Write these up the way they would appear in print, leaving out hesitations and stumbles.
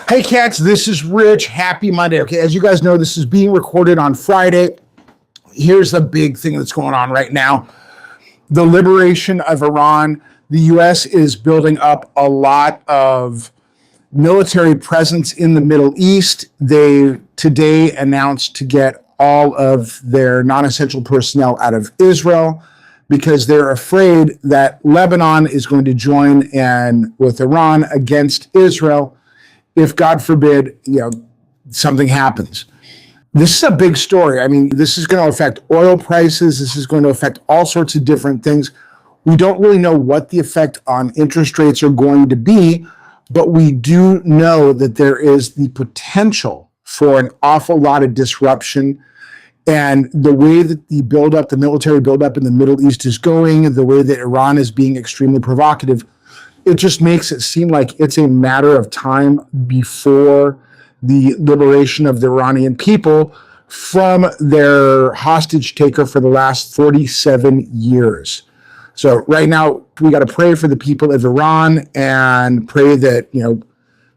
Hey cats, this is Rich. Happy Monday. Okay, as you guys know, this is being recorded on Friday. Here's the big thing that's going on right now. The liberation of Iran. The U.S. is building up a lot of military presence in the Middle East. They today announced to get all of their non-essential personnel out of Israel because they're afraid that Lebanon is going to join with Iran against Israel if, God forbid, something happens. This is a big story. I mean, this is going to affect oil prices. This is going to affect all sorts of different things. We don't really know what the effect on interest rates are going to be, but we do know that there is the potential for an awful lot of disruption. And the way that the military buildup in the Middle East is going, the way that Iran is being extremely provocative, it just makes it seem like it's a matter of time before the liberation of the Iranian people from their hostage taker for the last 47 years. So right now, we got to pray for the people of Iran and pray that,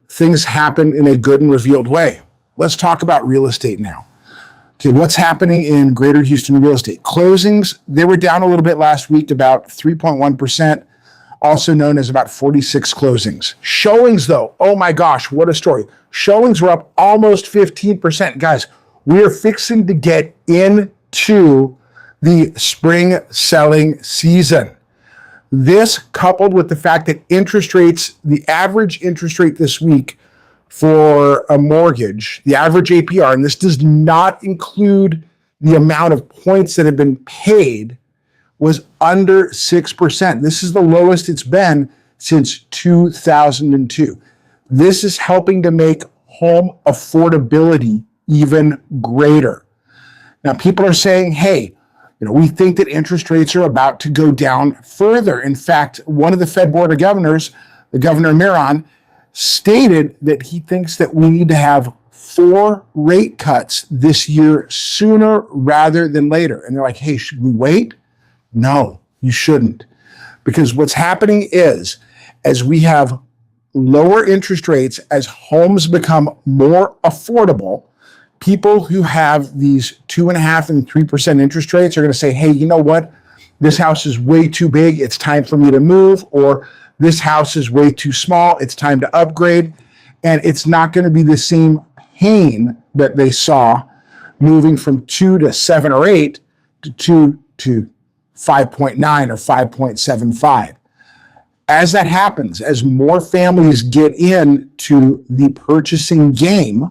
things happen in a good and revealed way. Let's talk about real estate now. Okay, what's happening in Greater Houston real estate? Closings, they were down a little bit last week, about 3.1%. Also known as about 46 closings. Showings, though, oh my gosh, what a story. Showings were up almost 15%. Guys, we are fixing to get into the spring selling season. This, coupled with the fact that interest rates, the average interest rate this week for a mortgage, the average APR, and this does not include the amount of points that have been paid, was under 6%. This is the lowest it's been since 2002. This is helping to make home affordability even greater. Now, people are saying, hey, we think that interest rates are about to go down further. In fact, one of the Fed Board of Governors, the Governor Miron, stated that he thinks that we need to have 4 rate cuts this year sooner rather than later. And they're like, hey, should we wait? No, you shouldn't. Because what's happening is, as we have lower interest rates, as homes become more affordable, people who have these 2.5% and 3% interest rates are going to say, hey, you know what? This house is way too big. It's time for me to move. Or this house is way too small. It's time to upgrade. And it's not going to be the same pain that they saw moving from 2 to 7 or 8 to 2 to 5.9 or 5.75. As that happens, as more families get into the purchasing game,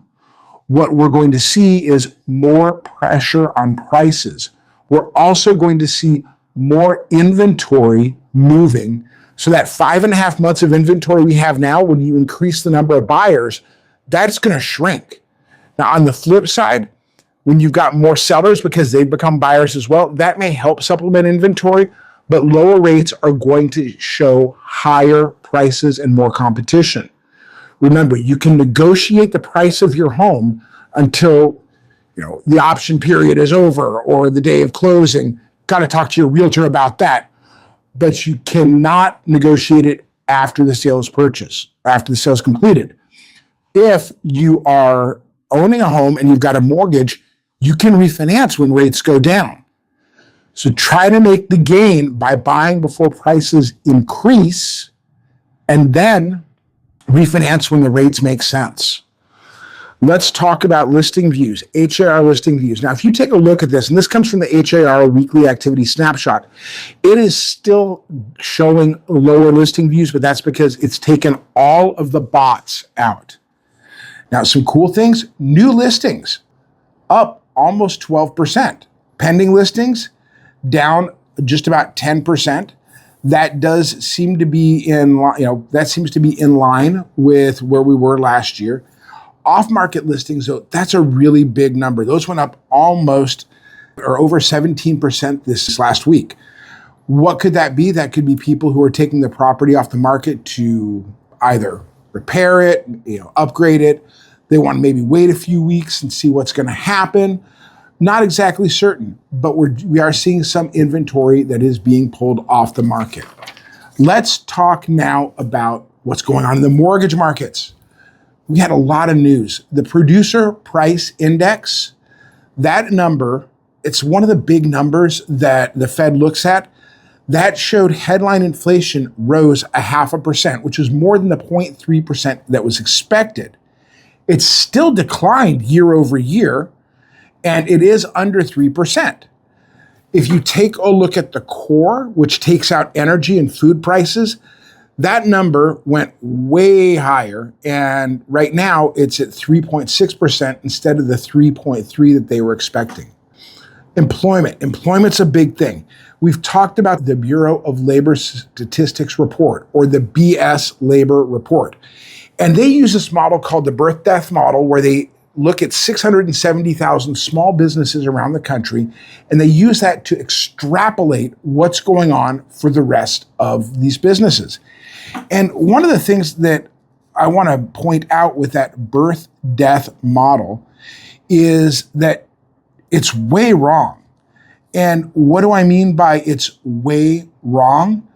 what we're going to see is more pressure on prices. We're also going to see more inventory moving, so that 5.5 months of inventory we have now, when you increase the number of buyers, that's going to shrink. Now, on the flip side, when you've got more sellers because they've become buyers as well, that may help supplement inventory, but lower rates are going to show higher prices and more competition. Remember, you can negotiate the price of your home until the option period is over or the day of closing. Got to talk to your realtor about that. But you cannot negotiate it after the sale is purchased, after the sale is completed. If you are owning a home and you've got a mortgage, you can refinance when rates go down. So try to make the gain by buying before prices increase and then refinance when the rates make sense. Let's talk about listing views, HAR listing views. Now, if you take a look at this, and this comes from the HAR weekly activity snapshot, it is still showing lower listing views, but that's because it's taken all of the bots out. Now, some cool things, new listings up almost 12%. Pending listings down just about 10%. That does seem to be in line with where we were last year. Off-market listings, though, that's a really big number. Those went up almost or over 17% this last week. What could that be? That could be people who are taking the property off the market to either repair it, upgrade it. They want to maybe wait a few weeks and see what's going to happen. Not exactly certain, but we are seeing some inventory that is being pulled off the market. Let's talk now about what's going on in the mortgage markets. we had a lot of news. The producer price index, that number, it's one of the big numbers that the Fed looks at. That showed headline inflation rose 0.5%, which is more than the 0.3% that was expected. It still declined year over year, and it is under 3%. If you take a look at the core, which takes out energy and food prices, that number went way higher. And right now it's at 3.6% instead of the 3.3 that they were expecting. Employment's a big thing. We've talked about the Bureau of Labor Statistics report, or the BS labor report. And they use this model called the birth death model, where they look at 670,000 small businesses around the country, and they use that to extrapolate what's going on for the rest of these businesses. And one of the things that I want to point out with that birth death model is that it's way wrong. And what do I mean by it's way wrong?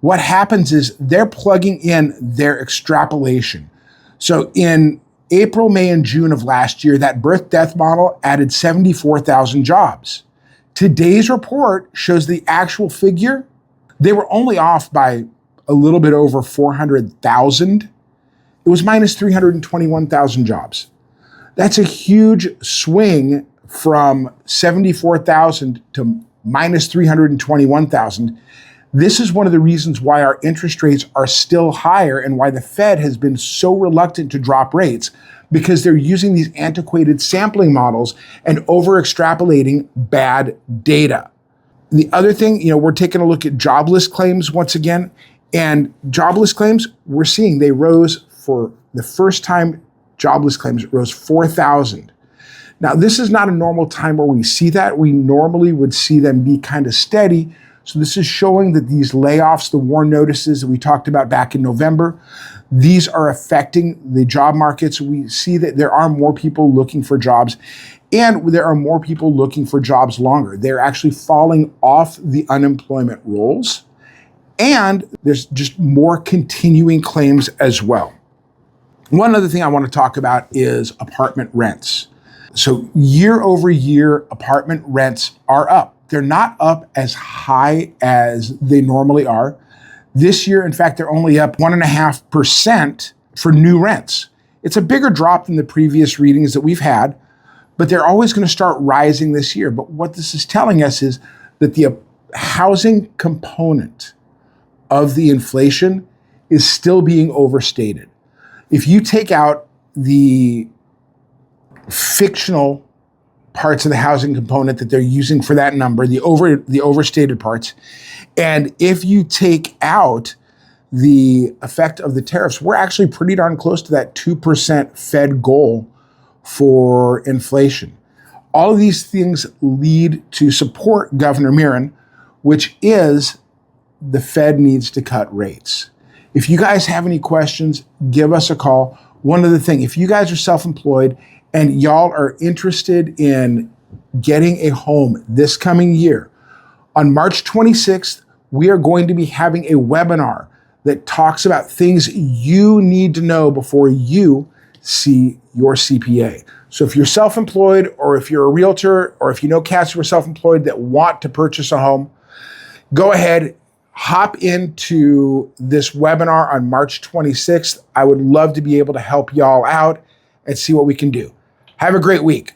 What happens is they're plugging in their extrapolation. So in April, May, and June of last year, that birth death model added 74,000 jobs. Today's report shows the actual figure. They were only off by a little bit over 400,000. It was minus 321,000 jobs. That's a huge swing from 74,000 to minus 321,000. This is one of the reasons why our interest rates are still higher and why the Fed has been so reluctant to drop rates, because they're using these antiquated sampling models and over extrapolating bad data. The other thing, we're taking a look at jobless claims once again, and jobless claims, we're seeing they rose for the first time. Jobless claims rose 4,000. Now, this is not a normal time where we see that. We normally would see them be kind of steady. So this is showing that these layoffs, the WARN notices that we talked about back in November, these are affecting the job markets. We see that there are more people looking for jobs, and there are more people looking for jobs longer. They're actually falling off the unemployment rolls, and there's just more continuing claims as well. One other thing I want to talk about is apartment rents. So year over year, apartment rents are up. They're not up as high as they normally are. This year, in fact, they're only up 1.5% for new rents. It's a bigger drop than the previous readings that we've had, but they're always going to start rising this year. But what this is telling us is that the housing component of the inflation is still being overstated. If you take out the fictional parts of the housing component that they're using for that number, the overstated parts, and if you take out the effect of the tariffs, we're actually pretty darn close to that 2% Fed goal for inflation. All of these things lead to support Governor Miron, which is the Fed needs to cut rates. If you guys have any questions, give us a call. One other thing, if you guys are self-employed and y'all are interested in getting a home this coming year, on March 26th, we are going to be having a webinar that talks about things you need to know before you see your CPA. So if you're self-employed, or if you're a realtor, or if you know cats who are self-employed that want to purchase a home, go ahead, hop into this webinar on March 26th. I would love to be able to help y'all out and see what we can do. Have a great week.